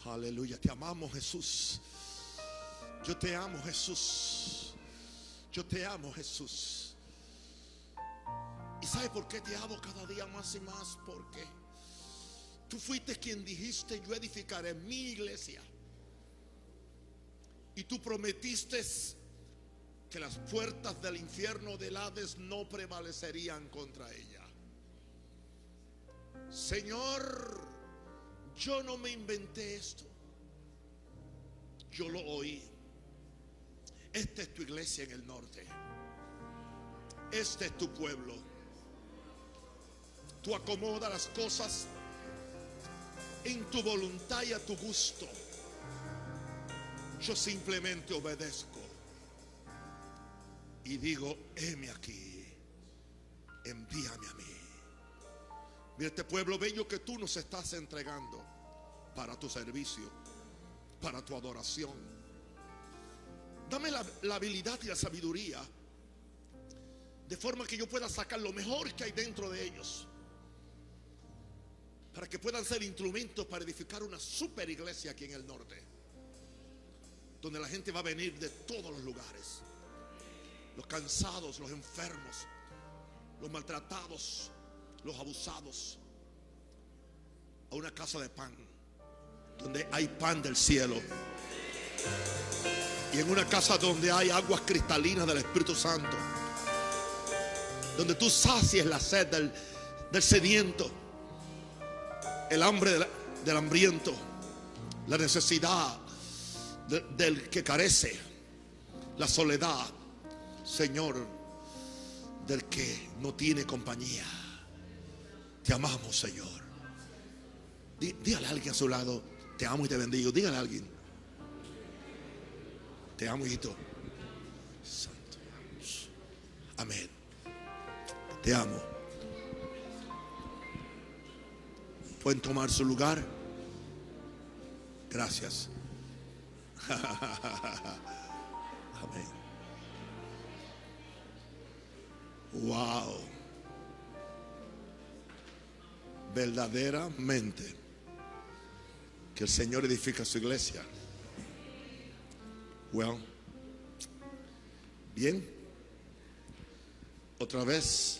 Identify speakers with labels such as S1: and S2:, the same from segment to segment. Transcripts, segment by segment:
S1: Aleluya, te amamos, Jesús. Yo te amo, Jesús. Yo te amo, Jesús. ¿Y sabe por qué te amo cada día más y más? Porque tú fuiste quien dijiste: yo edificaré mi iglesia. Y tú prometiste que las puertas del infierno del Hades no prevalecerían contra ella. Señor, yo no me inventé esto, yo lo oí. Esta es tu iglesia en el norte. Este es tu pueblo. Tú acomodas las cosas en tu voluntad y a tu gusto. Yo simplemente obedezco y digo: heme aquí, envíame a mí. Mira este pueblo bello que tú nos estás entregando para tu servicio, para tu adoración. Dame la habilidad y la sabiduría, de forma que yo pueda sacar lo mejor que hay dentro de ellos, para que puedan ser instrumentos para edificar una super iglesia aquí en el norte, donde la gente va a venir de todos los lugares, los cansados, los enfermos, los maltratados, los abusados, a una casa de pan, donde hay pan del cielo, y en una casa donde hay aguas cristalinas del Espíritu Santo, donde tú sacies la sed del sediento, el hambre del hambriento, la necesidad del que carece, la soledad, Señor, del que no tiene compañía. Te amamos, Señor. Dígale a alguien a su lado: te amo y te bendigo. Dígale a alguien: te amo, hijito. Santo. Amén. Te amo. ¿Pueden tomar su lugar? Gracias. Amén. Wow. Verdaderamente que el Señor edifica su iglesia. Well, bien. Otra vez,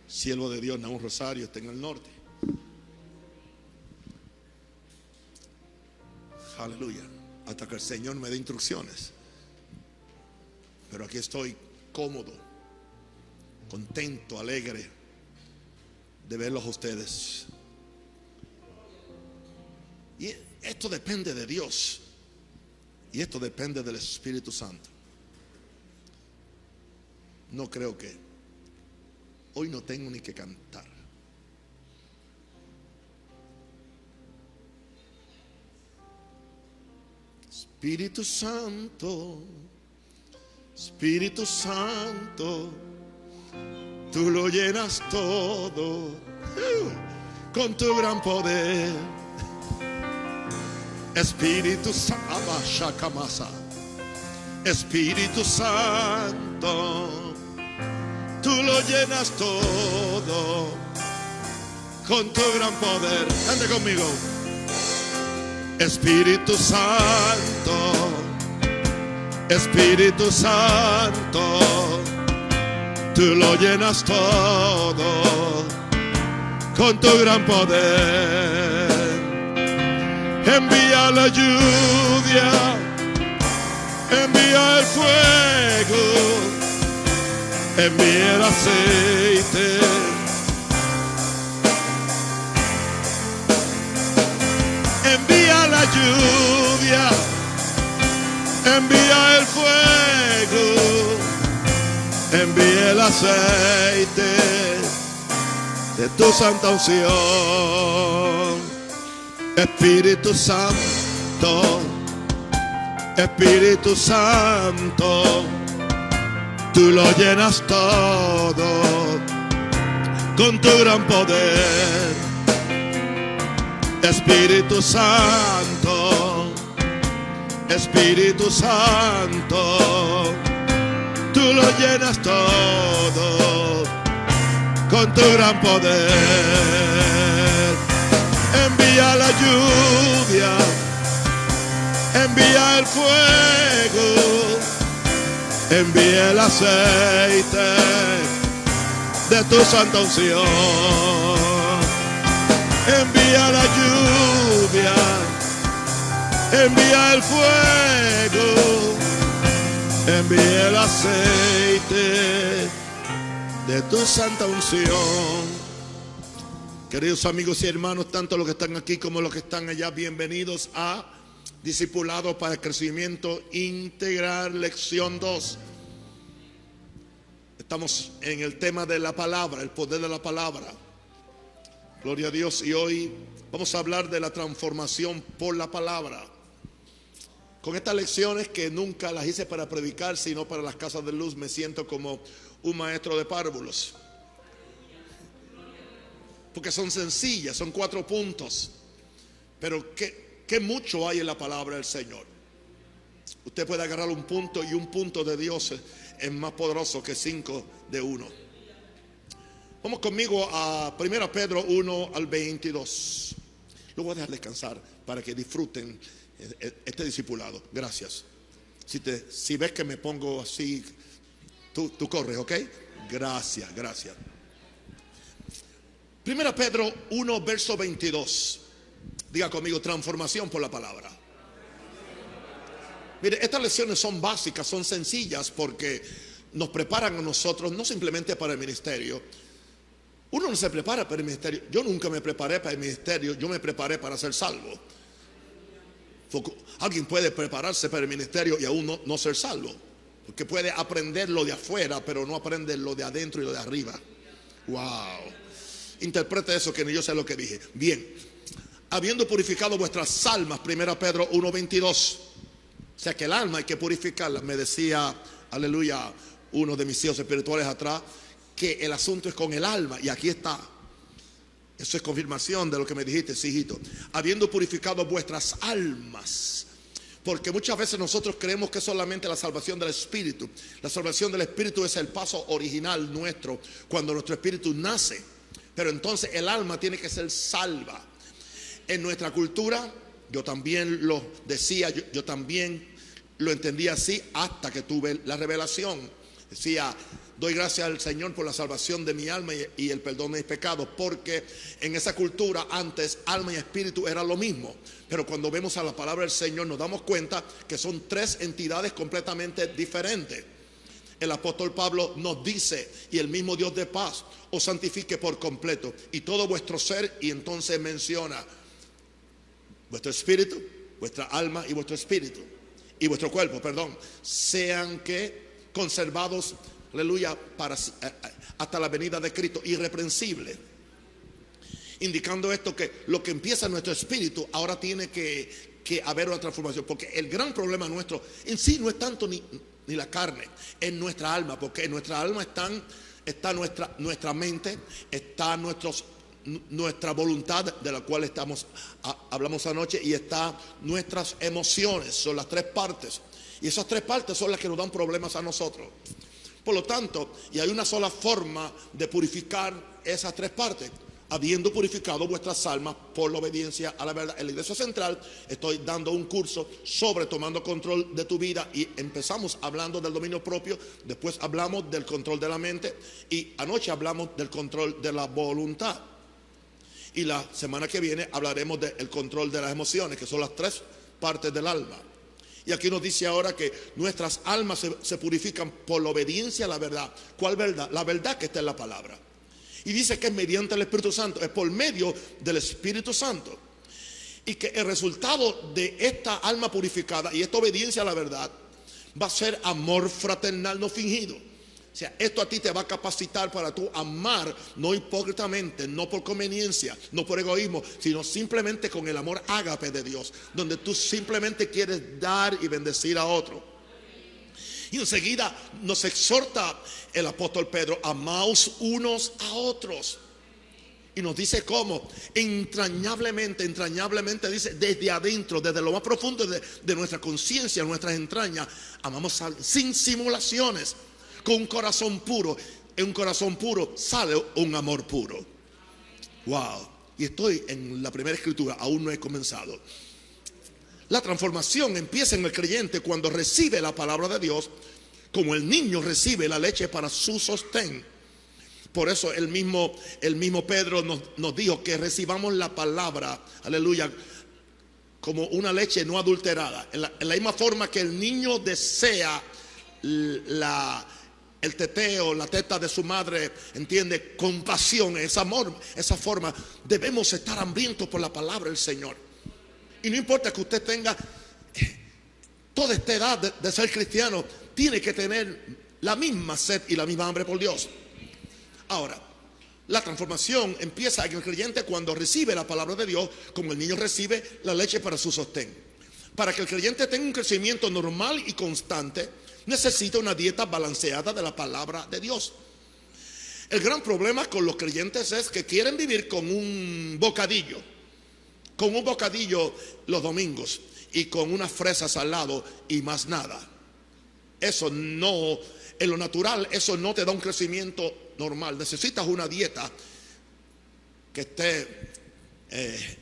S1: siervo de Dios, Nahum Rosario, está en el norte. Aleluya. Hasta que el Señor me dé instrucciones. Pero aquí estoy cómodo, contento, alegre de verlos a ustedes. Y esto depende de Dios, y esto depende del Espíritu Santo. No creo que hoy no tengo ni que cantar. Espíritu Santo, Espíritu Santo, tú lo llenas todo con tu gran poder. Espíritu Santo, Espíritu Santo, tú lo llenas todo con tu gran poder. Ande conmigo. Espíritu Santo, Espíritu Santo, tú lo llenas todo con tu gran poder. Envía la lluvia, envía el fuego, envía el aceite. Envía la lluvia, envía el fuego, envía el aceite de tu santa unción. Espíritu Santo, Espíritu Santo, tú lo llenas todo con tu gran poder. Espíritu Santo, Espíritu Santo, tú lo llenas todo con tu gran poder. Envía envía la lluvia, envía el fuego, envía el aceite de tu santa unción. Envía la lluvia, envía el fuego, envía el aceite de tu santa unción. Queridos amigos y hermanos, tanto los que están aquí como los que están allá, bienvenidos a Discipulado para el Crecimiento Integral, lección 2. Estamos en el tema de la palabra, el poder de la palabra. Gloria a Dios. Y hoy vamos a hablar de la transformación por la palabra. Con estas lecciones que nunca las hice para predicar, sino para las casas de luz, me siento como un maestro de párvulos. Porque son sencillas, son 4 puntos. Pero ¿qué mucho hay en la palabra del Señor? Usted puede agarrar un punto, y un punto de Dios es más poderoso que 5 de 1. Vamos conmigo a 1 Pedro 1 al 22. Lo voy a dejar descansar para que disfruten este discipulado. Gracias. Si ves que me pongo así, tú corres, ¿ok? Gracias. 1 Pedro 1 verso 22. Diga conmigo: transformación por la palabra. Mire, estas lecciones son básicas, son sencillas, porque nos preparan a nosotros no simplemente para el ministerio. Uno no se prepara para el ministerio. Yo nunca me preparé para el ministerio, yo me preparé para ser salvo. Alguien puede prepararse para el ministerio y aún no ser salvo, porque puede aprender lo de afuera, pero no aprende lo de adentro y lo de arriba. Wow. Interprete eso, que ni yo sé lo que dije. Bien. Habiendo purificado vuestras almas, 1 Pedro 1:22. O sea que el alma hay que purificarla. Me decía, aleluya, uno de mis hijos espirituales atrás, que el asunto es con el alma. Y aquí está. Eso es confirmación de lo que me dijiste, sí, hijito. Habiendo purificado vuestras almas. Porque muchas veces nosotros creemos que es solamente la salvación del espíritu. La salvación del espíritu es el paso original nuestro, cuando nuestro espíritu nace. Pero entonces el alma tiene que ser salva. En nuestra cultura, yo también lo decía, yo también lo entendía así hasta que tuve la revelación. Decía: doy gracias al Señor por la salvación de mi alma y el perdón de mis pecados, porque en esa cultura antes alma y espíritu era lo mismo. Pero cuando vemos a la palabra del Señor nos damos cuenta que son 3 entidades completamente diferentes. El apóstol Pablo nos dice: y el mismo Dios de paz os santifique por completo, y todo vuestro ser, y entonces menciona vuestro espíritu, vuestra alma y vuestro espíritu, y vuestro cuerpo, perdón, sean que conservados, aleluya, hasta la venida de Cristo, irreprensible. Indicando esto, que lo que empieza en nuestro espíritu ahora tiene que haber una transformación, porque el gran problema nuestro en sí no es tanto ni la carne, es nuestra alma, porque en nuestra alma está nuestra mente, está nuestra voluntad, de la cual hablamos anoche, y está nuestras emociones. Son las 3 partes, y esas 3 partes son las que nos dan problemas a nosotros. Por lo tanto, y hay una sola forma de purificar esas 3 partes: habiendo purificado vuestras almas por la obediencia a la verdad. En la Iglesia Central estoy dando un curso sobre tomando control de tu vida, y empezamos hablando del dominio propio, después hablamos del control de la mente, y anoche hablamos del control de la voluntad. Y la semana que viene hablaremos del control de las emociones, que son las 3 partes del alma. Y aquí nos dice ahora que nuestras almas se purifican por la obediencia a la verdad. ¿Cuál verdad? La verdad que está en la palabra. Y dice que es mediante el Espíritu Santo, es por medio del Espíritu Santo. Y que el resultado de esta alma purificada y esta obediencia a la verdad va a ser amor fraternal no fingido. O sea, esto a ti te va a capacitar para tú amar, no hipócritamente, no por conveniencia, no por egoísmo, sino simplemente con el amor ágape de Dios, donde tú simplemente quieres dar y bendecir a otro. Y enseguida nos exhorta el apóstol Pedro: amaos unos a otros. Y nos dice cómo, entrañablemente dice, desde adentro, desde lo más profundo de nuestra conciencia, nuestras entrañas, amamos sin simulaciones, con un corazón puro. En un corazón puro sale un amor puro. Wow. y estoy en la primera escritura, aún no he comenzado. La transformación empieza en el creyente cuando recibe la palabra de Dios, como el niño recibe la leche para su sostén. Por eso el mismo Pedro nos dijo que recibamos la palabra, aleluya, como una leche no adulterada. En la misma forma que el niño desea el teteo, la teta de su madre, entiende, con pasión, esa amor, esa forma, debemos estar hambrientos por la palabra del Señor. Y no importa que usted tenga toda esta edad de ser cristiano, tiene que tener la misma sed y la misma hambre por Dios. Ahora, la transformación empieza en el creyente cuando recibe la palabra de Dios, como el niño recibe la leche para su sostén. Para que el creyente tenga un crecimiento normal y constante, necesita una dieta balanceada de la palabra de Dios. El gran problema con los creyentes es que quieren vivir con un bocadillo los domingos y con unas fresas al lado y más nada. Eso no, en lo natural, eso no te da un crecimiento normal. Necesitas una dieta que esté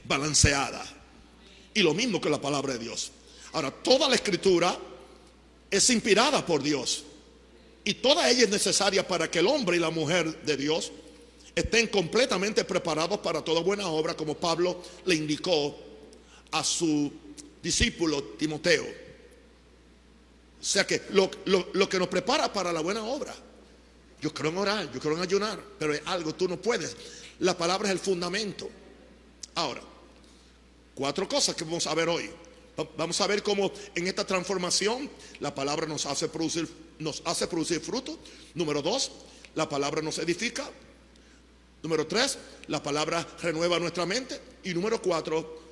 S1: balanceada. Y lo mismo que la palabra de Dios. Ahora, toda la escritura es inspirada por Dios, y toda ella es necesaria para que el hombre y la mujer de Dios estén completamente preparados para toda buena obra, como Pablo le indicó a su discípulo Timoteo. O sea que lo que nos prepara para la buena obra. Yo creo en orar, yo creo en ayunar, pero es algo tú no puedes. La palabra es el fundamento. Ahora, 4 cosas que vamos a ver hoy. Vamos a ver cómo en esta transformación la palabra nos hace producir fruto. Número 2, la palabra nos edifica. Número 3, la palabra renueva nuestra mente. Y número 4,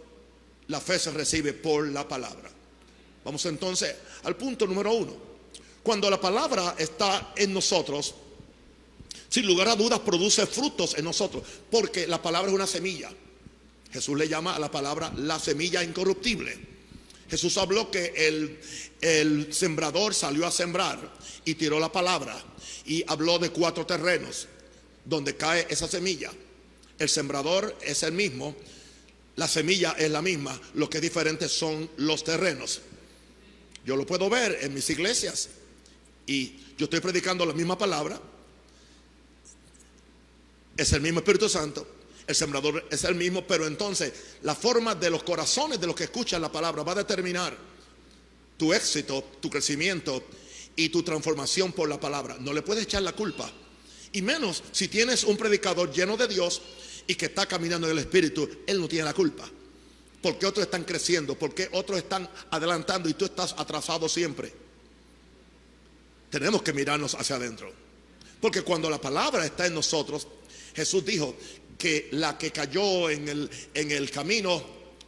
S1: la fe se recibe por la palabra. Vamos entonces al punto número 1. Cuando la palabra está en nosotros, sin lugar a dudas produce frutos en nosotros, porque la palabra es una semilla. Jesús le llama a la palabra la semilla incorruptible. Jesús habló que el sembrador salió a sembrar y tiró la palabra, y habló de 4 terrenos donde cae esa semilla. El sembrador es el mismo, la semilla es la misma, lo que es diferente son los terrenos. Yo lo puedo ver en mis iglesias y yo estoy predicando la misma palabra, es el mismo Espíritu Santo, el sembrador es el mismo, pero entonces la forma de los corazones de los que escuchan la palabra va a determinar tu éxito, tu crecimiento y tu transformación por la palabra. No le puedes echar la culpa, y menos si tienes un predicador lleno de Dios y que está caminando en el Espíritu. Él no tiene la culpa. Porque otros están creciendo, porque otros están adelantando y tú estás atrasado siempre. Tenemos que mirarnos hacia adentro, porque cuando la palabra está en nosotros, Jesús dijo que la que cayó en el camino,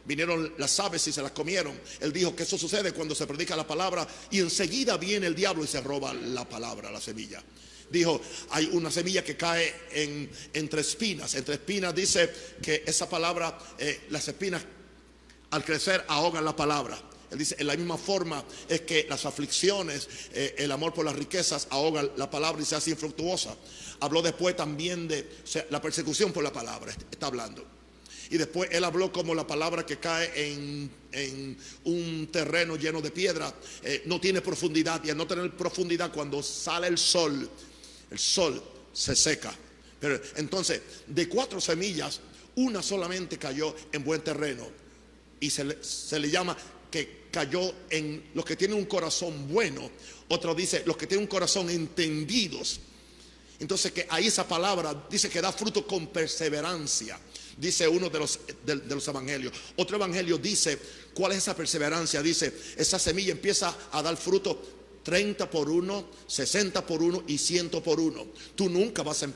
S1: vinieron las aves y se las comieron. Él dijo que eso sucede cuando se predica la palabra y enseguida viene el diablo y se roba la palabra, la semilla. Dijo, hay una semilla que cae entre espinas. Entre espinas dice que esa palabra, las espinas al crecer ahogan la palabra. Él dice, en la misma forma es que las aflicciones, el amor por las riquezas ahogan la palabra y se hace infructuosa. Habló después también de la persecución por la palabra, está hablando. Y después él habló como la palabra que cae en un terreno lleno de piedra, no tiene profundidad, y al no tener profundidad, cuando sale el sol se seca. Pero entonces, de 4 semillas, una solamente cayó en buen terreno, y se le llama que cayó en los que tienen un corazón bueno. Otro dice los que tienen un corazón entendidos. Entonces, que ahí esa palabra dice que da fruto con perseverancia, dice uno de los evangelios. Otro evangelio dice cuál es esa perseverancia. Dice, esa semilla empieza a dar fruto 30 por 1, 60 por 1 y 100 por 1. Tú nunca vas a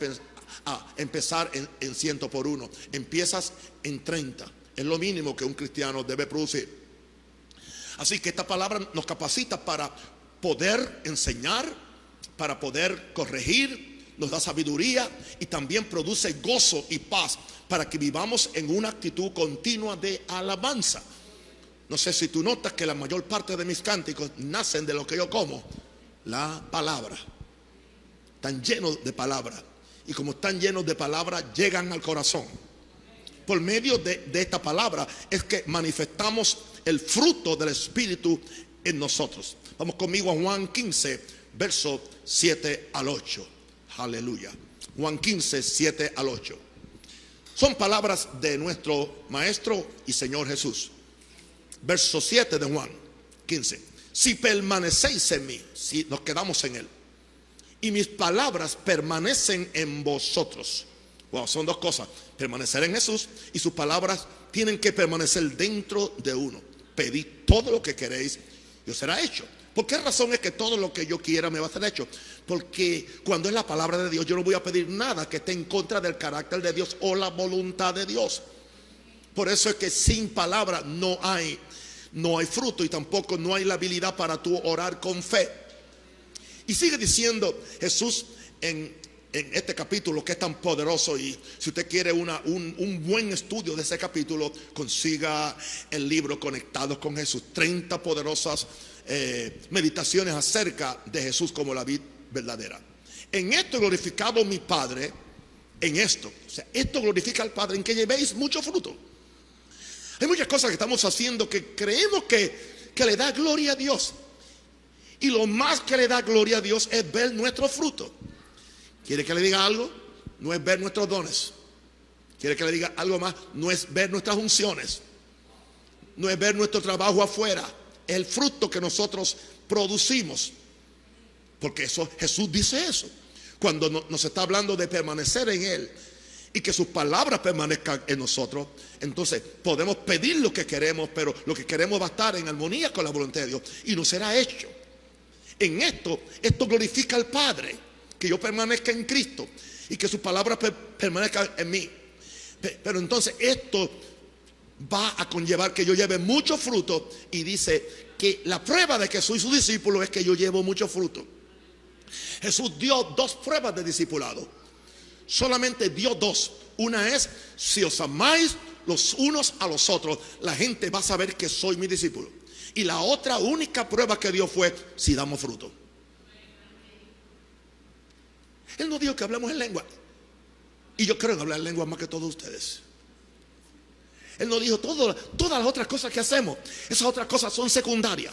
S1: empezar en 100 por 1. Empiezas en 30. Es lo mínimo que un cristiano debe producir. Así que esta palabra nos capacita para poder enseñar, para poder corregir, nos da sabiduría y también produce gozo y paz para que vivamos en una actitud continua de alabanza. No sé si tú notas que la mayor parte de mis cánticos nacen de lo que yo como, la palabra. Están llenos de palabra, y como están llenos de palabra, llegan al corazón. por medio de esta palabra es que manifestamos el fruto del Espíritu en nosotros. Vamos conmigo a Juan 15, verso 7 al 8. Aleluya. Juan 15, 7 al 8. Son palabras de nuestro Maestro y Señor Jesús. Verso 7 de Juan 15. Si permanecéis en mí, si nos quedamos en Él, y mis palabras permanecen en vosotros. Wow, son dos cosas: permanecer en Jesús, y sus palabras tienen que permanecer dentro de uno. Pedid todo lo que queréis y os será hecho. ¿Por qué razón es que todo lo que yo quiera me va a ser hecho? Porque cuando es la palabra de Dios, yo no voy a pedir nada que esté en contra del carácter de Dios o la voluntad de Dios. Por eso es que sin palabra no hay fruto, y tampoco no hay la habilidad para tú orar con fe. Y sigue diciendo Jesús en este capítulo, que es tan poderoso. Y si usted quiere un buen estudio de ese capítulo, consiga el libro Conectados con Jesús. 30 poderosas meditaciones acerca de Jesús como la vid verdadera. En esto glorificado mi Padre, en esto, o sea, esto glorifica al Padre, en que llevéis mucho fruto. Hay muchas cosas que estamos haciendo que creemos que le da gloria a Dios, y lo más que le da gloria a Dios es ver nuestro fruto. ¿Quiere que le diga algo? No es ver nuestros dones. ¿Quiere que le diga algo más? No es ver nuestras unciones, no es ver nuestro trabajo afuera. Es el fruto que nosotros producimos. Porque eso, Jesús dice eso. Cuando nos está hablando de permanecer en Él y que sus palabras permanezcan en nosotros, entonces podemos pedir lo que queremos, pero lo que queremos va a estar en armonía con la voluntad de Dios y nos será hecho. En esto glorifica al Padre, que yo permanezca en Cristo y que sus palabras permanezcan en mí. Pero entonces esto va a conllevar que yo lleve mucho fruto, y dice que la prueba de que soy su discípulo es que yo llevo mucho fruto. Jesús dio 2 pruebas de discipulado. Solamente dio 2. Una es: si os amáis los unos a los otros, la gente va a saber que soy mi discípulo. Y la otra única prueba que dio fue si damos fruto. Él no dijo que hablemos en lengua, y yo creo en hablar en lengua más que todos ustedes. Él no dijo todas las otras cosas que hacemos. Esas otras cosas son secundarias.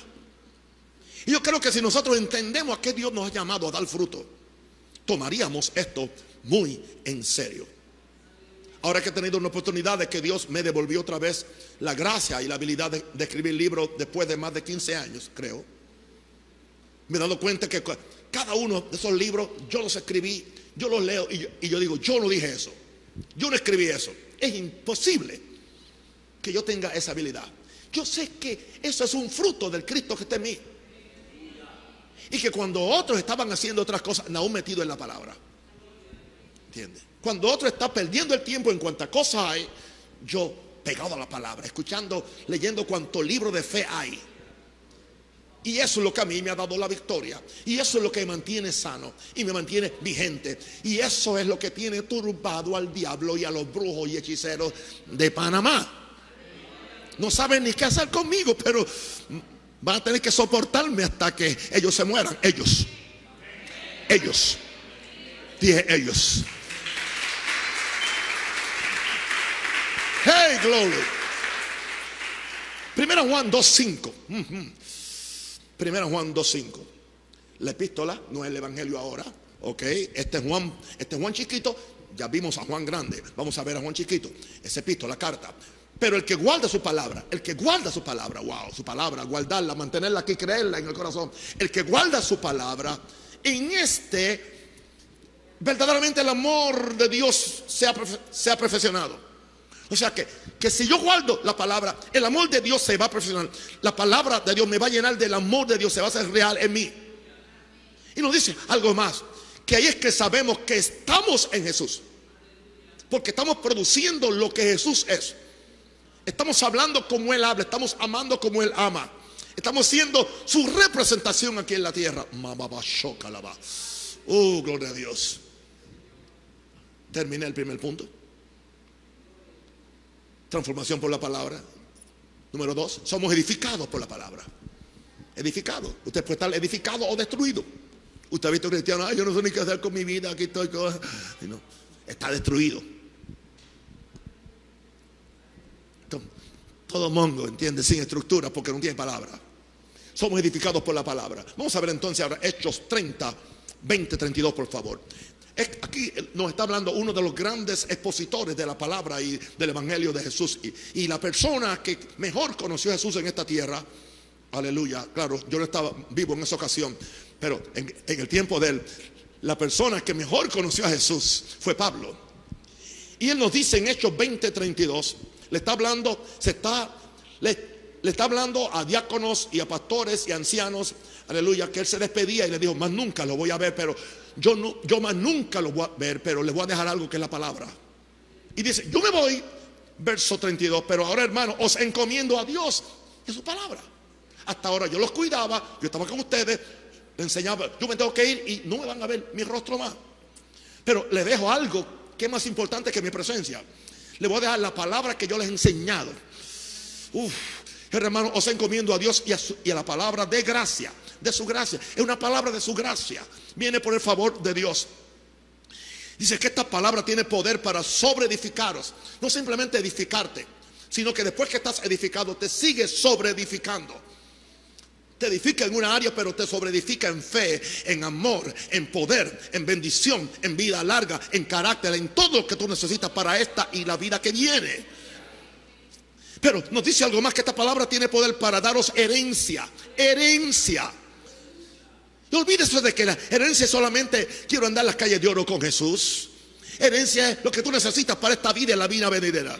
S1: Y yo creo que si nosotros entendemos a qué Dios nos ha llamado a dar fruto, tomaríamos esto muy en serio. Ahora que he tenido una oportunidad de que Dios me devolvió otra vez la gracia y la habilidad de escribir libros después de más de 15 años, creo, me he dado cuenta que cada uno de esos libros yo los escribí, yo los leo y yo digo: yo no dije eso, yo no escribí eso. Es imposible que yo tenga esa habilidad. Yo sé que eso es un fruto del Cristo que está en mí, y que cuando otros estaban haciendo otras cosas, aún metido en la palabra, ¿entiende? Cuando otro está perdiendo el tiempo en cuantas cosas hay, yo pegado a la palabra, escuchando, leyendo cuanto libro de fe hay. Y eso es lo que a mí me ha dado la victoria, y eso es lo que me mantiene sano y me mantiene vigente, y eso es lo que tiene turbado al diablo y a los brujos y hechiceros de Panamá. No saben ni qué hacer conmigo, pero van a tener que soportarme hasta que ellos se mueran. Ellos. Dije ellos. Hey, glory. Primera Juan 2:5. Primera Juan 2:5. La epístola no es el evangelio ahora. Ok, este es Juan chiquito. Ya vimos a Juan grande. Vamos a ver a Juan chiquito. Esa epístola, carta. Pero el que guarda su palabra, wow, su palabra, guardarla, mantenerla aquí, creerla en el corazón. El que guarda su palabra, en verdaderamente el amor de Dios se ha perfeccionado. O sea que si yo guardo la palabra, el amor de Dios se va a perfeccionar. La palabra de Dios me va a llenar del amor de Dios, se va a hacer real en mí. Y nos dice algo más, que ahí es que sabemos que estamos en Jesús, porque estamos produciendo lo que Jesús es. Estamos hablando como Él habla, estamos amando como Él ama, estamos siendo su representación aquí en la tierra. Oh, gloria a Dios. Terminé el primer punto. Transformación por la palabra. Número 2, somos edificados por la palabra. Edificados. Usted puede estar edificado o destruido. Usted ha visto cristianos: yo no sé ni qué hacer con mi vida, aquí estoy. No, está destruido. Todo mongo, ¿entiendes? Sin estructura, porque no tiene palabra. Somos edificados por la palabra. Vamos a ver entonces ahora Hechos 30, 20, 32, por favor. Aquí nos está hablando uno de los grandes expositores de la palabra y del evangelio de Jesús. Y la persona que mejor conoció a Jesús en esta tierra, aleluya, claro, yo no estaba vivo en esa ocasión, pero en el tiempo de él, la persona que mejor conoció a Jesús fue Pablo. Y él nos dice en Hechos 20, 32, le está hablando a diáconos y a pastores y ancianos, aleluya, que él se despedía y le dijo: más nunca lo voy a ver, pero yo más nunca lo voy a ver, pero les voy a dejar algo que es la palabra. Y dice: yo me voy, verso 32, pero ahora, hermano, os encomiendo a Dios y a su palabra. Hasta ahora yo los cuidaba, yo estaba con ustedes, les enseñaba, yo me tengo que ir y no me van a ver mi rostro más, pero les dejo algo que es más importante que mi presencia. Les voy a dejar la palabra que yo les he enseñado. Hermano, os encomiendo a Dios y a la palabra de gracia, de su gracia. Es una palabra de su gracia, viene por el favor de Dios. Dice que esta palabra tiene poder para sobreedificaros. No simplemente edificarte, sino que después que estás edificado te sigue sobreedificando. Te edifica en una área, pero te sobreedifica en fe, en amor, en poder, en bendición, en vida larga, en carácter, en todo lo que tú necesitas para esta y la vida que viene. Pero nos dice algo más, que esta palabra tiene poder para daros herencia. Herencia. No olvides de que la herencia es solamente quiero andar en las calles de oro con Jesús. Herencia es lo que tú necesitas para esta vida y la vida venidera.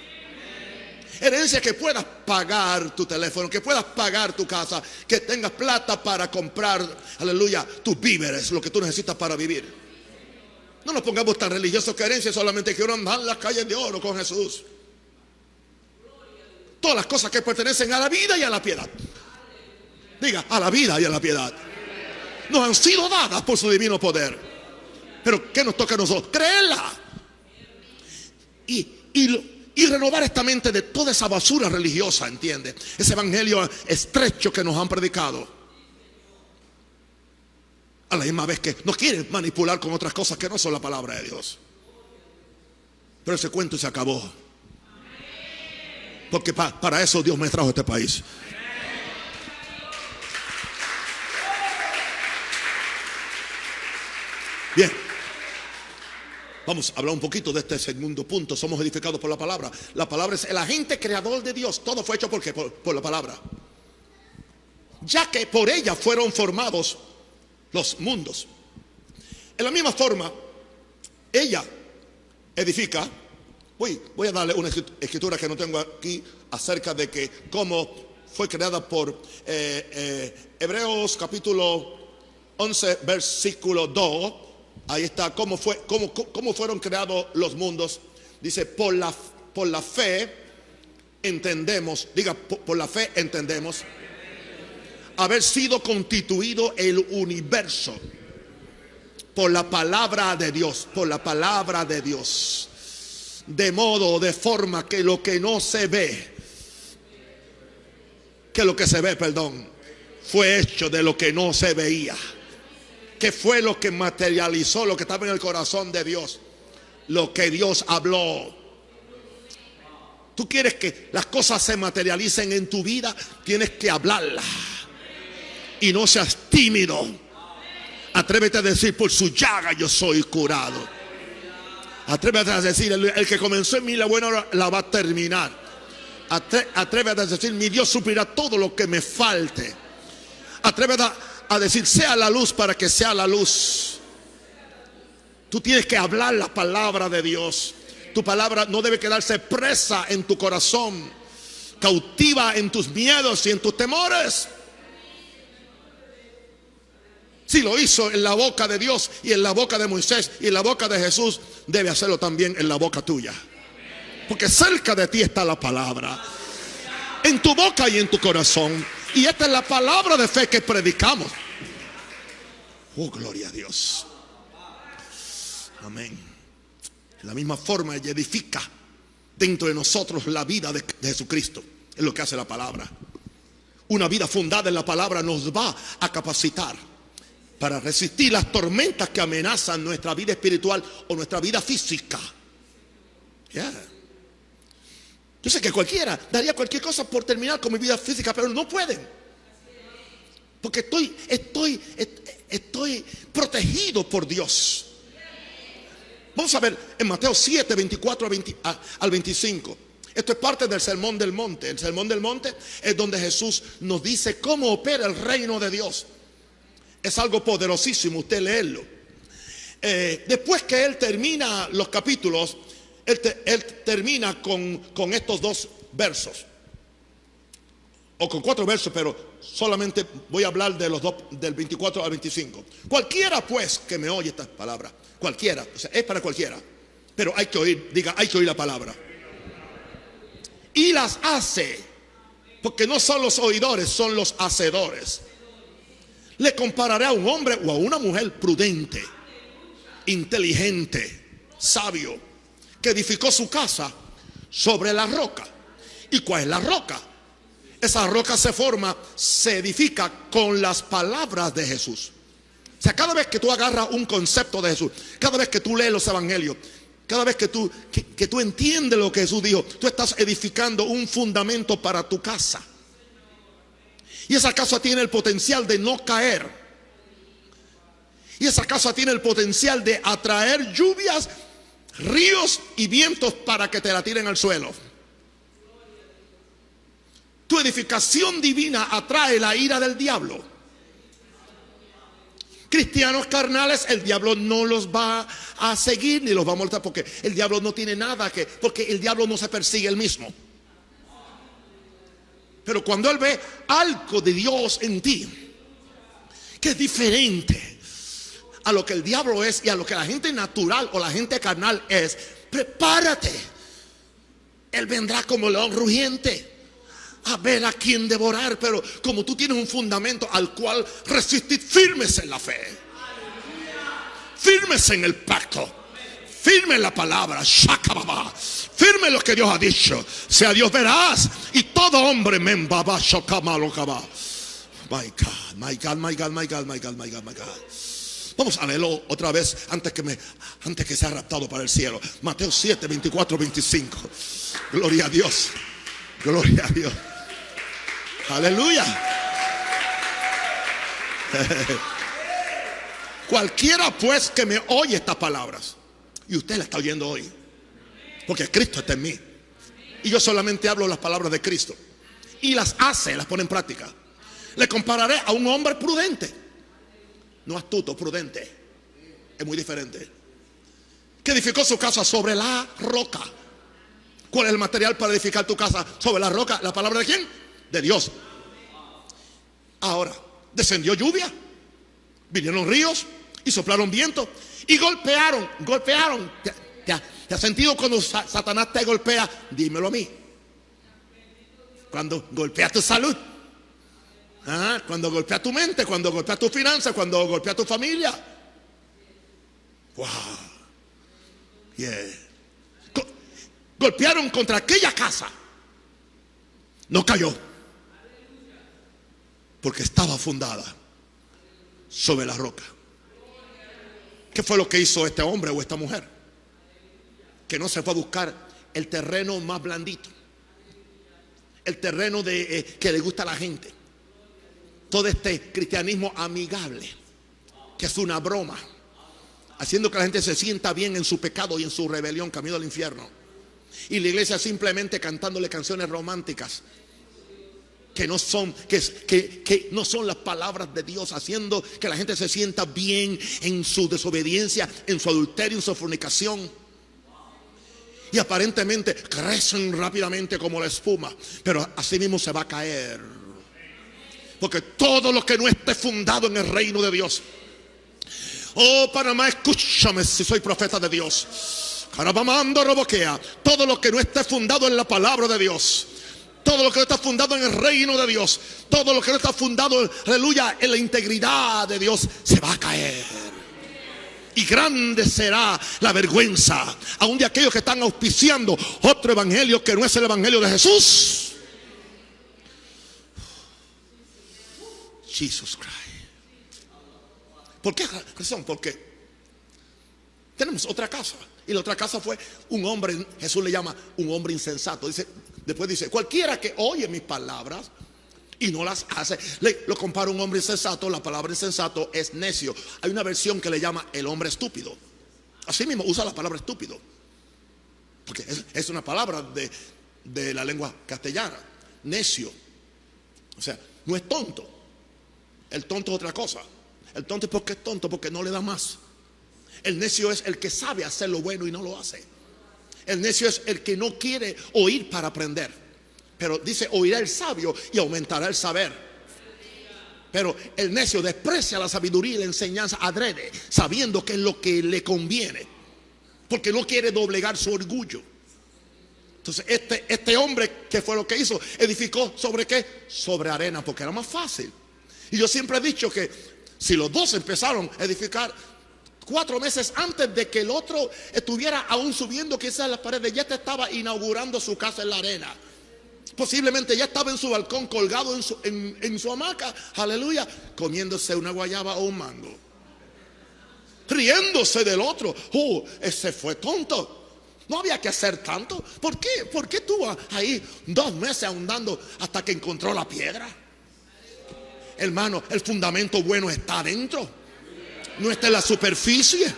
S1: Herencia que puedas pagar tu teléfono, que puedas pagar tu casa, que tengas plata para comprar, aleluya, tus víveres, lo que tú necesitas para vivir. No nos pongamos tan religiosos que herencia es solamente quiero andar en las calles de oro con Jesús. Todas las cosas que pertenecen a la vida y a la piedad. Diga, a la vida y a la piedad. Nos han sido dadas por su divino poder. Pero ¿qué nos toca a nosotros? Creerla. Y renovar esta mente de toda esa basura religiosa, ¿entiende? Ese evangelio estrecho que nos han predicado. A la misma vez que nos quieren manipular con otras cosas que no son la palabra de Dios. Pero ese cuento se acabó. Porque para eso Dios me trajo a este país. Bien. Vamos a hablar un poquito de este segundo punto. Somos edificados por la palabra. La palabra es el agente creador de Dios. Todo fue hecho ¿por qué? Por la palabra. Ya que por ella fueron formados los mundos. En la misma forma, ella edifica. Voy a darle una escritura que no tengo aquí acerca de que cómo fue creada por Hebreos capítulo 11 versículo 2. Ahí está cómo fueron creados los mundos. Dice por la fe entendemos, diga por la fe entendemos haber sido constituido el universo por la palabra de Dios, por la palabra de Dios. De modo, de forma que lo que no se ve, que lo que se ve, perdón, fue hecho de lo que no se veía. Que fue lo que materializó lo que estaba en el corazón de Dios, lo que Dios habló. Tú quieres que las cosas se materialicen en tu vida, tienes que hablarlas. Y no seas tímido. Atrévete a decir: por su llaga yo soy curado. Atrévete a decir: el que comenzó en mí la buena obra la va a terminar. Atrévete a decir: mi Dios suplirá todo lo que me falte. Atrévete a decir: sea la luz para que sea la luz. Tú tienes que hablar la palabra de Dios. Tu palabra no debe quedarse presa en tu corazón, cautiva en tus miedos y en tus temores. Si lo hizo en la boca de Dios y en la boca de Moisés y en la boca de Jesús, debe hacerlo también en la boca tuya. Porque cerca de ti está la palabra, en tu boca y en tu corazón. Y esta es la palabra de fe que predicamos. Oh, gloria a Dios. Amén. De la misma forma, ella edifica dentro de nosotros la vida de Jesucristo. Es lo que hace la palabra. Una vida fundada en la palabra nos va a capacitar para resistir las tormentas que amenazan nuestra vida espiritual o nuestra vida física. Yo sé que cualquiera daría cualquier cosa por terminar con mi vida física, pero no pueden. Porque estoy protegido por Dios. Vamos a ver en Mateo 7, 24 al 25. Esto es parte del Sermón del Monte. El Sermón del Monte es donde Jesús nos dice cómo opera el reino de Dios. Es algo poderosísimo usted leerlo. Después que él termina los capítulos, él termina con estos dos versos, o con 4 versos, pero solamente voy a hablar de los dos, del 24 al 25. Cualquiera pues que me oye estas palabras, cualquiera, o sea, es para cualquiera, pero hay que oír, diga, hay que oír la palabra, y las hace, porque no son los oidores, son los hacedores. Le compararé a un hombre o a una mujer prudente, inteligente, sabio, que edificó su casa sobre la roca. ¿Y cuál es la roca? Esa roca se edifica con las palabras de Jesús. O sea, cada vez que tú agarras un concepto de Jesús, cada vez que tú lees los evangelios, cada vez que tú entiendes lo que Jesús dijo, tú estás edificando un fundamento para tu casa. Y esa casa tiene el potencial de no caer. Y esa casa tiene el potencial de atraer lluvias, ríos y vientos para que te la tiren al suelo. Tu edificación divina atrae la ira del diablo. Cristianos carnales, el diablo no los va a seguir ni los va a molestar, porque el diablo no tiene nada porque el diablo no se persigue él mismo. Pero cuando él ve algo de Dios en ti, que es diferente a lo que el diablo es y a lo que la gente natural o la gente carnal es, prepárate. Él vendrá como león rugiente a ver a quién devorar. Pero como tú tienes un fundamento al cual resistir, firmes en la fe, firmes en el pacto, firme en la palabra, firme en lo que Dios ha dicho. Sea Dios veraz y todo hombre membaba shokamalokaba. My God, my God, my God, my God, my God, my God, my God. Vamos a leerlo otra vez antes que sea raptado para el cielo. Mateo 7, 24, 25. Gloria a Dios. Gloria a Dios. Aleluya. Cualquiera pues que me oye estas palabras, y usted la está oyendo hoy, porque Cristo está en mí, y yo solamente hablo las palabras de Cristo, y las hace, las pone en práctica. Le compararé a un hombre prudente, no astuto, prudente, es muy diferente, que edificó su casa sobre la roca. ¿Cuál es el material para edificar tu casa sobre la roca? ¿La palabra de quién? De Dios. Ahora, descendió lluvia, vinieron ríos y soplaron viento y golpearon. ¿Te has sentido cuando Satanás te golpea? Dímelo a mí. Cuando golpea tu salud, cuando golpea tu mente, cuando golpea tu finanzas, cuando golpea tu familia. Wow. Yeah. Golpearon contra aquella casa. No cayó, porque estaba fundada sobre la roca. ¿Qué fue lo que hizo este hombre o esta mujer? Que no se fue a buscar el terreno más blandito, el terreno que le gusta a la gente. Todo este cristianismo amigable, que es una broma, haciendo que la gente se sienta bien en su pecado y en su rebelión, camino al infierno. Y la iglesia simplemente cantándole canciones románticas que no son las palabras de Dios, haciendo que la gente se sienta bien en su desobediencia, en su adulterio, en su fornicación. Y aparentemente crecen rápidamente como la espuma, pero así mismo se va a caer. Porque todo lo que no esté fundado en el reino de Dios. Oh Panamá, escúchame si soy profeta de Dios. Todo lo que no esté fundado en la palabra de Dios, todo lo que no está fundado en el reino de Dios, todo lo que no está fundado, aleluya, en la integridad de Dios, se va a caer. Y grande será la vergüenza aún de aquellos que están auspiciando otro evangelio que no es el evangelio de Jesús. Jesus Christ. ¿Por qué razón? Porque tenemos otra casa. Y la otra casa fue un hombre, Jesús le llama un hombre insensato. Dice, Después dice, cualquiera que oye mis palabras y no las hace. Lo compara un hombre insensato. La palabra insensato es necio. Hay una versión que le llama el hombre estúpido. Así mismo usa la palabra estúpido, porque es una palabra de la lengua castellana. Necio, o sea, no es tonto. El tonto es otra cosa. El tonto es porque es tonto, porque no le da más. El necio es el que sabe hacer lo bueno y no lo hace. El necio es el que no quiere oír para aprender. Pero dice, oirá el sabio y aumentará el saber. Pero el necio desprecia la sabiduría y la enseñanza adrede, sabiendo que es lo que le conviene, porque no quiere doblegar su orgullo. Entonces este hombre, ¿qué fue lo que hizo? Edificó ¿sobre qué? Sobre arena, porque era más fácil. Y yo siempre he dicho que si los dos empezaron a edificar 4 meses antes de que el otro estuviera aún subiendo quizás las paredes, ya te estaba inaugurando su casa en la arena. Posiblemente ya estaba en su balcón colgado en su hamaca, aleluya, comiéndose una guayaba o un mango, riéndose del otro. Ese fue tonto, no había que hacer tanto. ¿Por qué? ¿Por qué estuvo ahí 2 meses ahondando hasta que encontró la piedra? Hermano, el fundamento bueno está adentro, no está en la superficie.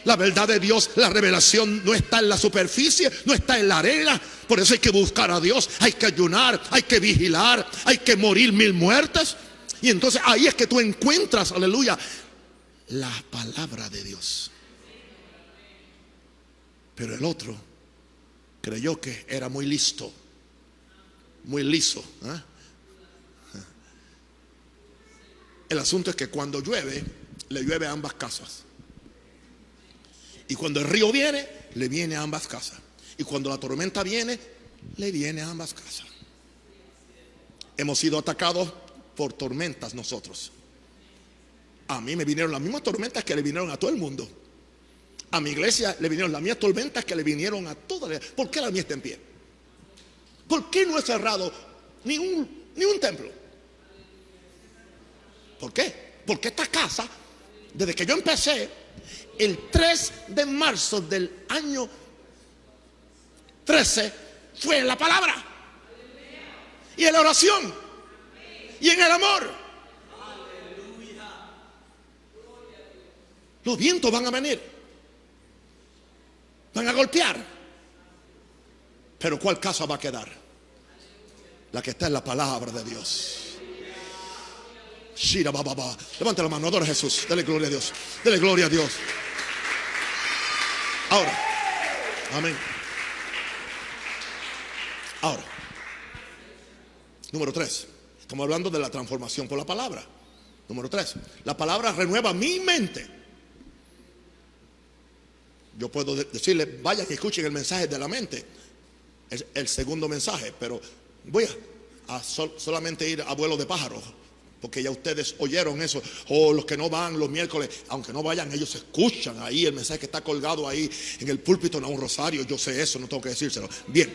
S1: La verdad de Dios, la revelación no está en la superficie, no está en la arena. Por eso hay que buscar a Dios, hay que ayunar, hay que vigilar, hay que morir 1000 muertes. Y entonces ahí es que tú encuentras, aleluya, la palabra de Dios. Pero el otro creyó que era muy listo, muy liso, ¿eh? El asunto es que cuando llueve, le llueve a ambas casas. Y cuando el río viene, le viene a ambas casas. Y cuando la tormenta viene, le viene a ambas casas. Hemos sido atacados por tormentas nosotros. A mí me vinieron las mismas tormentas que le vinieron a todo el mundo. A mi iglesia le vinieron las mismas tormentas que le vinieron a todas. ¿Por qué la mía está en pie? ¿Por qué no he cerrado ni un templo? ¿Por qué? Porque esta casa, desde que yo empecé, el 3 de marzo del año 13, fue en la palabra y en la oración y en el amor. Los vientos van a venir, van a golpear, pero ¿cuál casa va a quedar? La que está en la palabra de Dios. Levanta la mano, adora a Jesús, dale gloria a Dios, dale gloria a Dios. Ahora, amén. Ahora, número 3, estamos hablando de la transformación por la palabra. Número 3, la palabra renueva mi mente. Yo puedo decirle, vayan y escuchen el mensaje de la mente, el segundo mensaje, pero voy a solamente ir a vuelo de pájaro, porque ya ustedes oyeron eso. O los que no van los miércoles, aunque no vayan, ellos escuchan ahí el mensaje que está colgado ahí en el púlpito, no un rosario. Yo sé eso, no tengo que decírselo. Bien,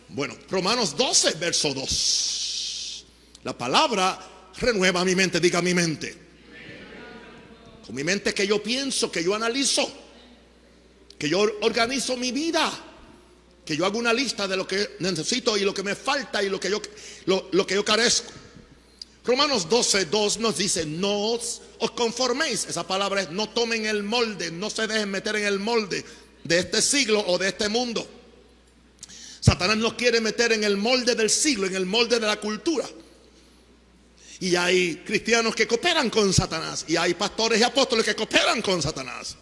S1: bueno, Romanos 12, verso 2. La palabra renueva mi mente. Diga mi mente. Con mi mente que yo pienso, que yo analizo, que yo organizo mi vida, que yo hago una lista de lo que necesito y lo que me falta y lo que yo carezco. Romanos 12:2 nos dice, no os conforméis. Esa palabra es, no tomen el molde, no se dejen meter en el molde de este siglo o de este mundo. Satanás nos quiere meter en el molde del siglo, en el molde de la cultura. Y hay cristianos que cooperan con Satanás, y hay pastores y apóstoles que cooperan con Satanás.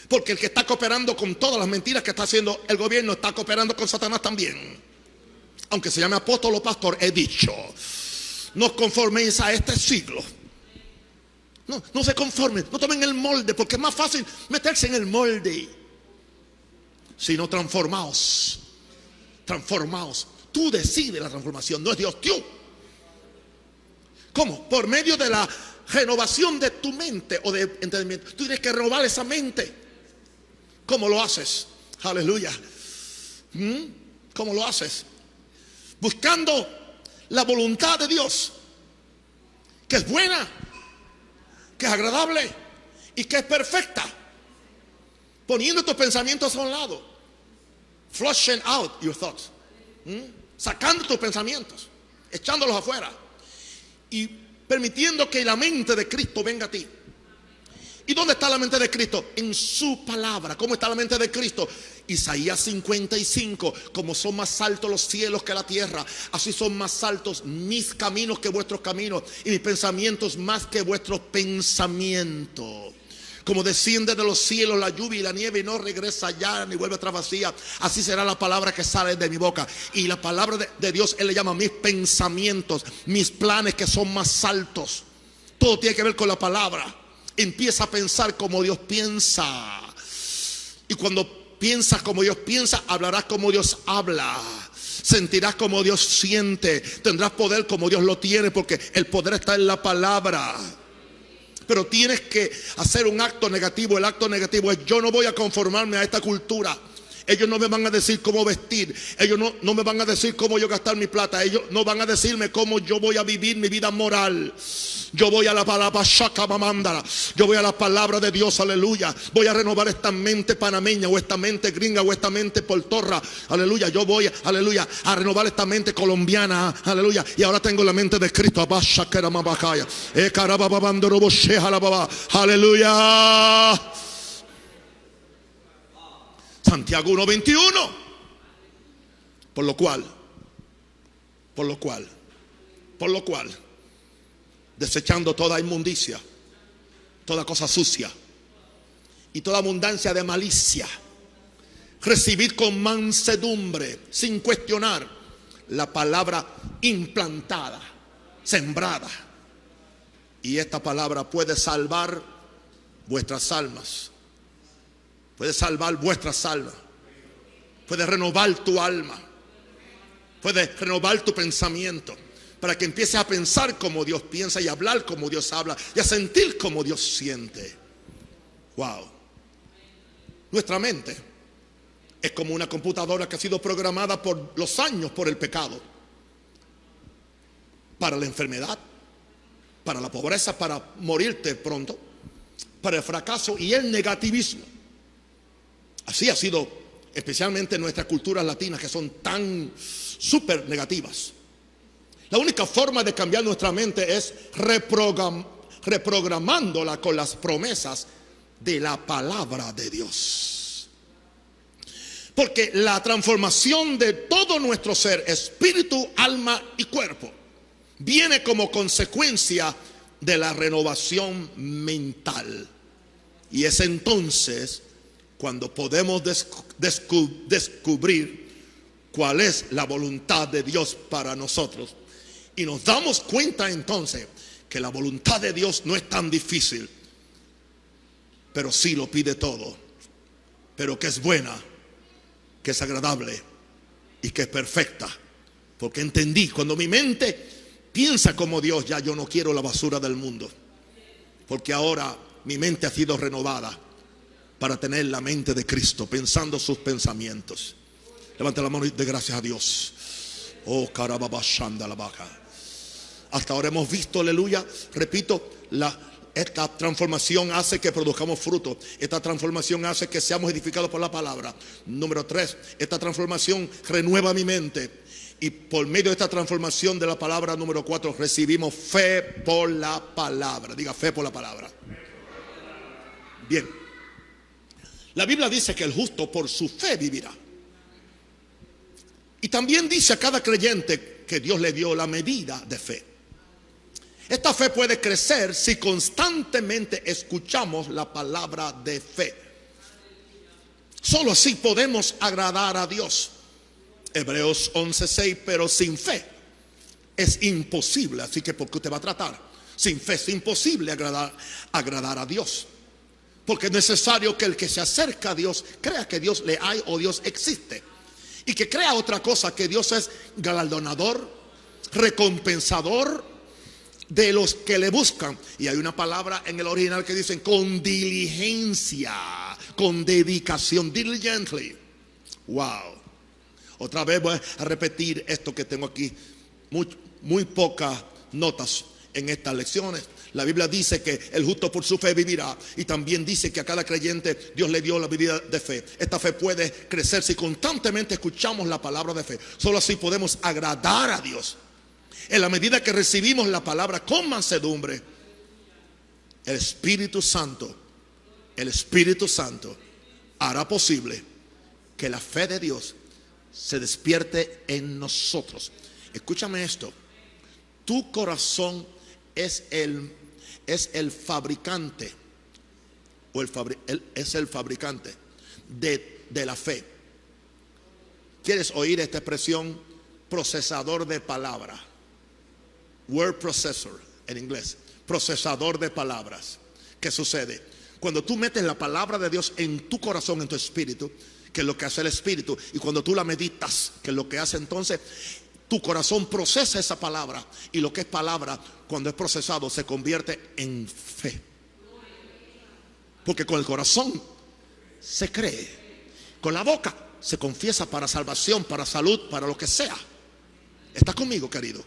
S1: Porque el que está cooperando con todas las mentiras que está haciendo el gobierno está cooperando con Satanás también. Aunque se llame apóstol o pastor, he dicho, no os conforméis a este siglo. No se conformen, no tomen el molde, porque es más fácil meterse en el molde. Sino transformaos. Tú decides la transformación, no es Dios, tú. ¿Cómo? Por medio de la renovación de tu mente o de entendimiento. Tú tienes que renovar esa mente. ¿Cómo lo haces? Aleluya. ¿Cómo lo haces? Buscando la voluntad de Dios, que es buena, que es agradable y que es perfecta. Poniendo tus pensamientos a un lado. Flushing out your thoughts. Sacando tus pensamientos, echándolos afuera y permitiendo que la mente de Cristo venga a ti. ¿Y dónde está la mente de Cristo? En su palabra. ¿Cómo está la mente de Cristo? Isaías 55. Como son más altos los cielos que la tierra, así son más altos mis caminos que vuestros caminos, y mis pensamientos más que vuestros pensamientos. Como desciende de los cielos la lluvia y la nieve y no regresa allá ni vuelve atrás vacía, así será la palabra que sale de mi boca. Y la palabra de Dios, Él le llama mis pensamientos, mis planes que son más altos. Todo tiene que ver con la palabra. Empieza a pensar como Dios piensa. Y cuando piensas como Dios piensa, hablarás como Dios habla. Sentirás como Dios siente. Tendrás poder como Dios lo tiene, porque el poder está en la palabra. Pero tienes que hacer un acto negativo. El acto negativo es: yo no voy a conformarme a esta cultura. Ellos no me van a decir cómo vestir. Ellos no me van a decir cómo yo gastar mi plata. Ellos no van a decirme cómo yo voy a vivir mi vida moral. Yo voy a la palabra Shakamamandara. Yo voy a la palabra de Dios, aleluya. Voy a renovar esta mente panameña, o esta mente gringa, o esta mente portorra, aleluya. Yo voy, aleluya, a renovar esta mente colombiana, aleluya. Y ahora tengo la mente de Cristo. Aleluya. Santiago 1:21. Por lo cual, desechando toda inmundicia, toda cosa sucia y toda abundancia de malicia, recibid con mansedumbre, sin cuestionar, la palabra implantada, sembrada. Y esta palabra puede salvar vuestras almas. Puede salvar vuestras almas. Puede renovar tu alma. Puede renovar tu pensamiento, para que empieces a pensar como Dios piensa, y a hablar como Dios habla, y a sentir como Dios siente. Wow. Nuestra mente es como una computadora que ha sido programada por los años por el pecado, para la enfermedad, para la pobreza, para morirte pronto, para el fracaso y el negativismo. Así ha sido, especialmente en nuestras culturas latinas, que son tan súper negativas. La única forma de cambiar nuestra mente es reprogramándola con las promesas de la palabra de Dios. Porque la transformación de todo nuestro ser, espíritu, alma y cuerpo, viene como consecuencia de la renovación mental. Y es entonces cuando podemos descubrir cuál es la voluntad de Dios para nosotros. Y nos damos cuenta entonces que la voluntad de Dios no es tan difícil, pero sí lo pide todo. Pero que es buena, que es agradable y que es perfecta. Porque entendí, cuando mi mente piensa como Dios, ya yo no quiero la basura del mundo. Porque ahora mi mente ha sido renovada para tener la mente de Cristo, pensando sus pensamientos. Levanta la mano y dé gracias a Dios. Oh, carababashanda la baja. Hasta ahora hemos visto, aleluya, repito, esta transformación hace que produzcamos fruto. Esta transformación hace que seamos edificados por la palabra. Número 3, esta transformación renueva mi mente. Y por medio de esta transformación de la palabra, número 4, recibimos fe por la palabra. Diga, fe por la palabra. Bien. La Biblia dice que el justo por su fe vivirá. Y también dice a cada creyente que Dios le dio la medida de fe. Esta fe puede crecer si constantemente escuchamos la palabra de fe. Solo así podemos agradar a Dios. Hebreos 11:6, pero sin fe es imposible. Así que ¿por qué usted va a tratar? Sin fe es imposible agradar a Dios. Porque es necesario que el que se acerca a Dios crea que Dios le hay o Dios existe. Y que crea otra cosa, que Dios es galardonador, recompensador de los que le buscan. Y hay una palabra en el original que dicen con diligencia, con dedicación, diligently. Wow. Otra vez voy a repetir esto que tengo aquí. Muy pocas notas en estas lecciones. La Biblia dice que el justo por su fe vivirá. Y también dice que a cada creyente Dios le dio la vida de fe. Esta fe puede crecer si constantemente escuchamos la palabra de fe. Solo así podemos agradar a Dios. En la medida que recibimos la palabra con mansedumbre, el Espíritu Santo hará posible que la fe de Dios se despierte en nosotros. Escúchame esto. Tu corazón es el fabricante, es el fabricante de la fe. ¿Quieres oír esta expresión? Procesador de palabra. Word processor en inglés. Procesador de palabras. ¿Qué sucede? Cuando tú metes la palabra de Dios en tu corazón, en tu espíritu, que es lo que hace el espíritu, y cuando tú la meditas, que es lo que hace entonces, tu corazón procesa esa palabra, y lo que es palabra, cuando es procesado, se convierte en fe. Porque con el corazón se cree, con la boca se confiesa para salvación, para salud, para lo que sea. ¿Estás conmigo, querido?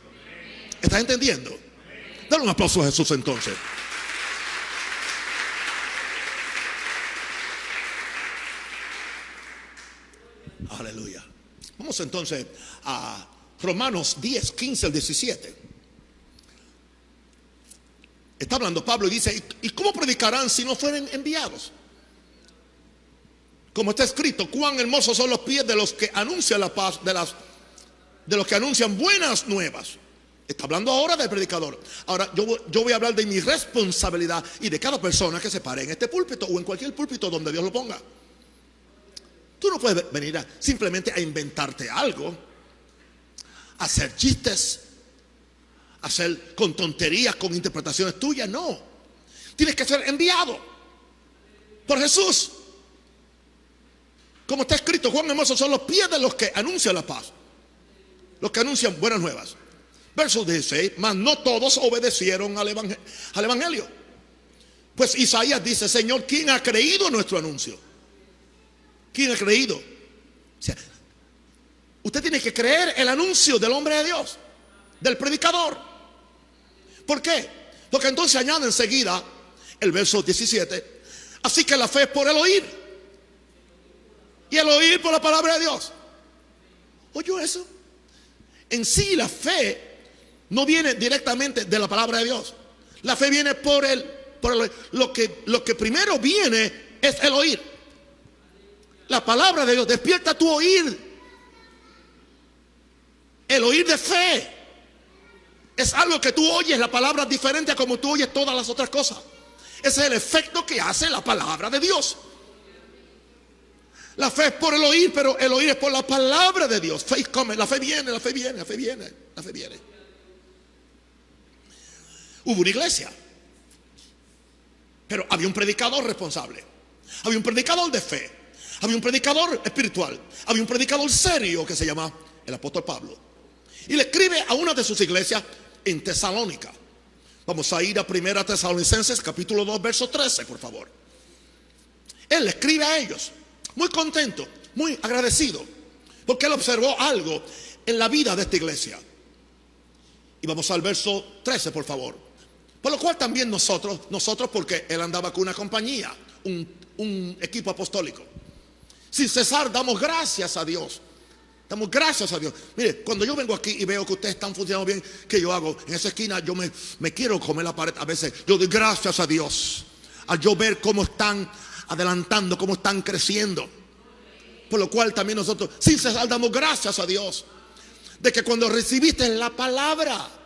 S1: ¿Estás entendiendo? Dale un aplauso a Jesús entonces. Aleluya. Vamos entonces a Romanos 10, 15 al 17. Está hablando Pablo y dice: ¿y cómo predicarán si no fueren enviados? Como está escrito: cuán hermosos son los pies de los que anuncian la paz, de los que anuncian buenas nuevas. Está hablando ahora del predicador. Ahora yo voy a hablar de mi responsabilidad y de cada persona que se pare en este púlpito o en cualquier púlpito donde Dios lo ponga. Tú no puedes venir simplemente a inventarte algo, a hacer chistes, a hacer con tonterías, con interpretaciones tuyas. No, tienes que ser enviado por Jesús. Como está escrito: cuán hermosos son los pies de los que anuncian la paz, los que anuncian buenas nuevas. Verso 16: mas no todos obedecieron al evangelio. Pues Isaías dice: Señor, ¿quién ha creído nuestro anuncio? ¿Quién ha creído? O sea, usted tiene que creer el anuncio del hombre de Dios, del predicador. ¿Por qué? Porque entonces añade enseguida el verso 17: así que la fe es por el oír, y el oír por la palabra de Dios. ¿Oyó eso? En sí la fe no viene directamente de la palabra de Dios. La fe viene por el lo que primero viene es el oír. La palabra de Dios despierta tu oír. El oír de fe es algo que tú oyes la palabra diferente a como tú oyes todas las otras cosas. Ese es el efecto que hace la palabra de Dios. La fe es por el oír, pero el oír es por la palabra de Dios. Faith comes, la fe viene, la fe viene, la fe viene, la fe viene. Hubo una iglesia, pero había un predicador responsable, había un predicador de fe, había un predicador espiritual, había un predicador serio que se llama el apóstol Pablo. Y le escribe a una de sus iglesias en Tesalónica. Vamos a ir a 1 Tesalonicenses capítulo 2 verso 13, por favor. Él le escribe a ellos muy contento, muy agradecido, porque él observó algo en la vida de esta iglesia. Y vamos al verso 13, por favor. Por lo cual también nosotros porque él andaba con una compañía, un equipo apostólico, sin cesar damos gracias a Dios. Damos gracias a Dios. Mire, cuando yo vengo aquí y veo que ustedes están funcionando bien, ¿qué yo hago? En esa esquina yo me quiero comer la pared. A veces yo doy gracias a Dios al yo ver cómo están adelantando, cómo están creciendo. Por lo cual también nosotros sin cesar damos gracias a Dios de que cuando recibiste la palabra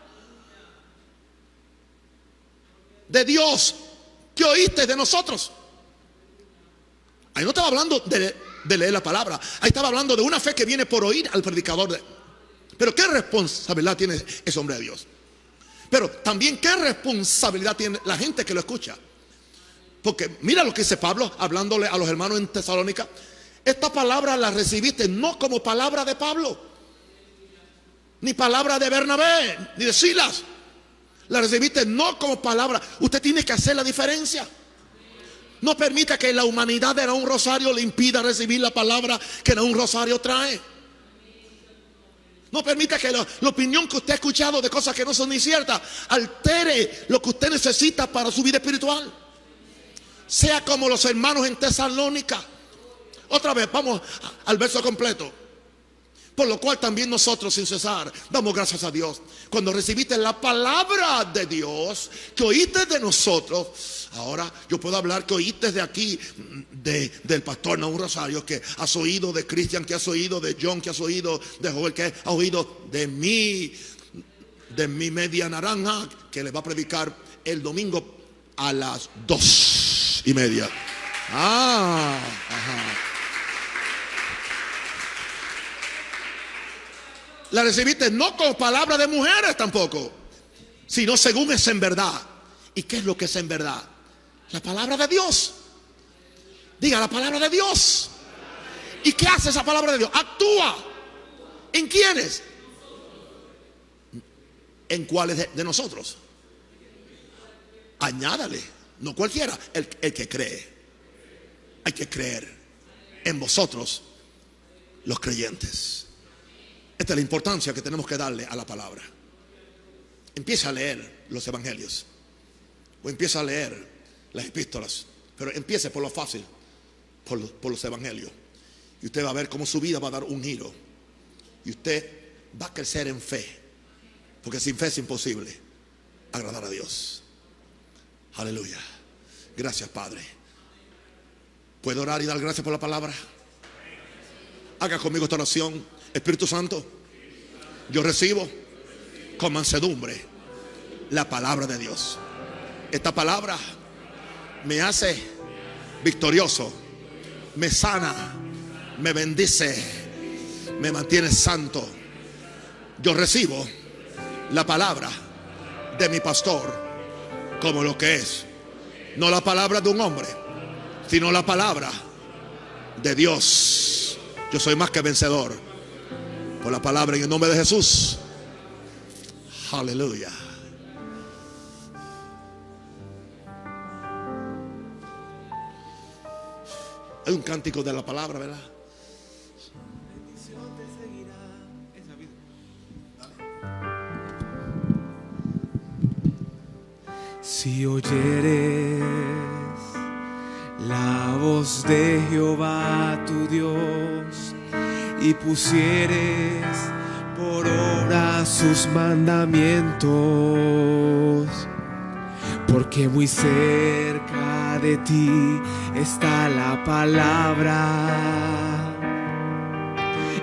S1: de Dios que oíste de nosotros. Ahí no estaba hablando de leer la palabra, ahí estaba hablando de una fe que viene por oír al predicador. Pero qué responsabilidad tiene ese hombre de Dios. Pero también qué responsabilidad tiene la gente que lo escucha. Porque mira lo que dice Pablo hablándole a los hermanos en Tesalónica. Esta palabra la recibiste no como palabra de Pablo, ni palabra de Bernabé, ni de Silas. La recibiste no como palabra. Usted tiene que hacer la diferencia. No permita que la humanidad de un rosario le impida recibir la palabra que un rosario trae. No permita que la opinión que usted ha escuchado de cosas que no son ni ciertas altere lo que usted necesita para su vida espiritual. Sea como los hermanos en Tesalónica. Otra vez, vamos al verso completo. Por lo cual también nosotros sin cesar damos gracias a Dios cuando recibiste la palabra de Dios que oíste de nosotros. Ahora yo puedo hablar que oíste de aquí del pastor Naúm Rosario, que has oído de Cristian, que has oído de John, que has oído de Joel, que has oído de mi media naranja, que le va a predicar el domingo a las 2:30. Ajá. La recibiste no con palabras de mujeres tampoco, sino según es en verdad. ¿Y qué es lo que es en verdad? La palabra de Dios. Diga, la palabra de Dios. ¿Y qué hace esa palabra de Dios? Actúa. ¿En quiénes? ¿En cuáles de nosotros? Añádale, no cualquiera, el que cree. Hay que creer en vosotros, los creyentes. Esta es la importancia que tenemos que darle a la palabra. Empieza a leer los evangelios, o empieza a leer las epístolas, pero empiece por lo fácil, por los evangelios, y usted va a ver cómo su vida va a dar un giro, y usted va a crecer en fe, porque sin fe es imposible agradar a Dios. Aleluya. Gracias, Padre. ¿Puedo orar y dar gracias por la palabra? Haga conmigo esta oración. Espíritu Santo, yo recibo con mansedumbre la palabra de Dios. Esta palabra me hace victorioso, me sana, me bendice, me mantiene santo. Yo recibo la palabra de mi pastor como lo que es, no la palabra de un hombre, sino la palabra de Dios. Yo soy más que vencedor por la palabra en el nombre de Jesús. Aleluya. Hay un cántico de la palabra, ¿verdad?
S2: Si oyeres la voz de Jehová tu Dios y pusieres por obra sus mandamientos, porque muy cerca de ti está la palabra,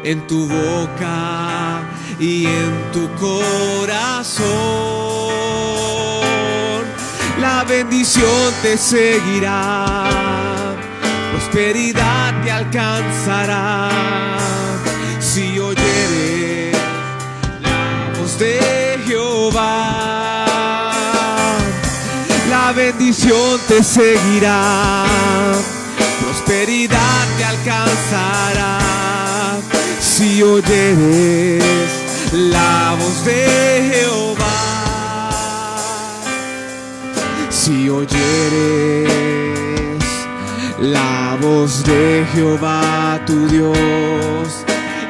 S2: en tu boca y en tu corazón. La bendición te seguirá, prosperidad te alcanzará. Si oyeres la voz de Jehová, la bendición te seguirá, prosperidad te alcanzará. Si oyeres la voz de Jehová, si oyeres la voz de Jehová tu Dios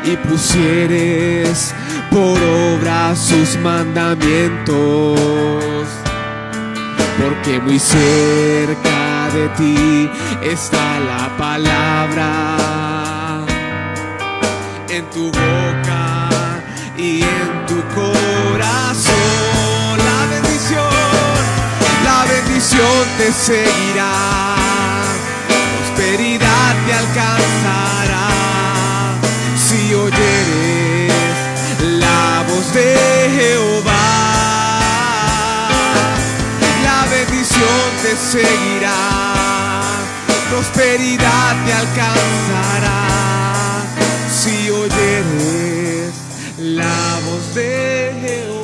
S2: y pusieres por obra sus mandamientos, porque muy cerca de ti está la palabra, en tu boca y en tu corazón. La bendición te seguirá, prosperidad te alcanzará. Si oyeres la voz de Jehová, la bendición te seguirá, prosperidad te alcanzará. Si oyeres la voz de Jehová.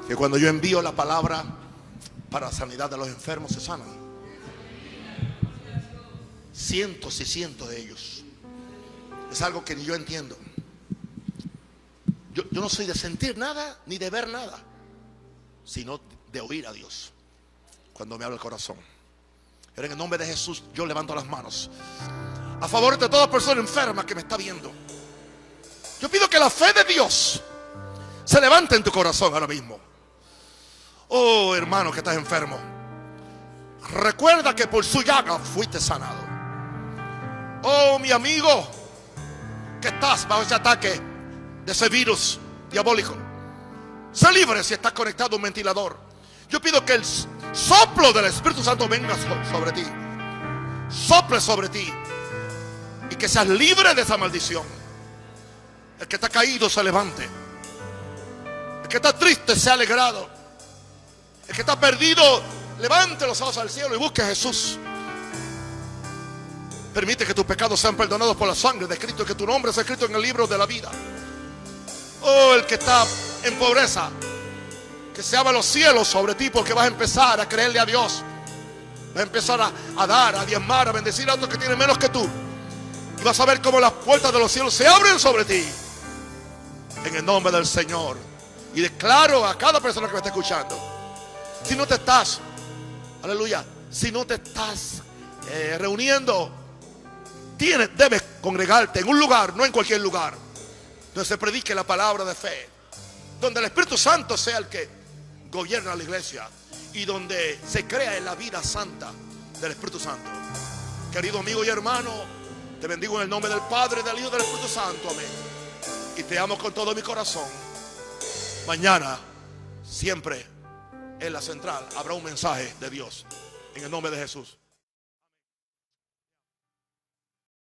S1: Que cuando yo envío la palabra para la sanidad de los enfermos, se sanan. Cientos y cientos de ellos. Es algo que ni yo entiendo. Yo no soy de sentir nada ni de ver nada, sino de oír a Dios. cuando me habla el corazón. Pero en el nombre de Jesús yo levanto las manos a favor de toda persona enferma que me está viendo. Yo pido que la fe de Dios se levante en tu corazón ahora mismo. Oh, hermano que estás enfermo, recuerda que por su llaga fuiste sanado. Oh, mi amigo que estás bajo ese ataque de ese virus diabólico, sé libre si estás conectado a un ventilador. Yo pido que el soplo del Espíritu Santo venga sobre ti, sople sobre ti, y que seas libre de esa maldición. El que está caído se levante, el que está triste sea alegrado, el que está perdido levante los ojos al cielo y busque a Jesús. Permite que tus pecados sean perdonados por la sangre de Cristo, y que tu nombre sea escrito en el libro de la vida. Oh, el que está en pobreza, que se abran los cielos sobre ti, porque vas a empezar a creerle a Dios. Vas a empezar a dar, a diezmar, a bendecir a otros que tienen menos que tú. Y vas a ver cómo las puertas de los cielos se abren sobre ti, en el nombre del Señor. Y declaro a cada persona que me está escuchando, si no te estás, aleluya, si no te estás reuniendo, debes congregarte en un lugar, no en cualquier lugar, donde se predique la palabra de fe, donde el Espíritu Santo sea el que gobierna la iglesia, y donde se crea en la vida santa del Espíritu Santo. Querido amigo y hermano, te bendigo en el nombre del Padre, del Hijo y del Espíritu Santo, amén. Y te amo con todo mi corazón. Mañana, siempre en la central, habrá un mensaje de Dios, en el nombre de Jesús.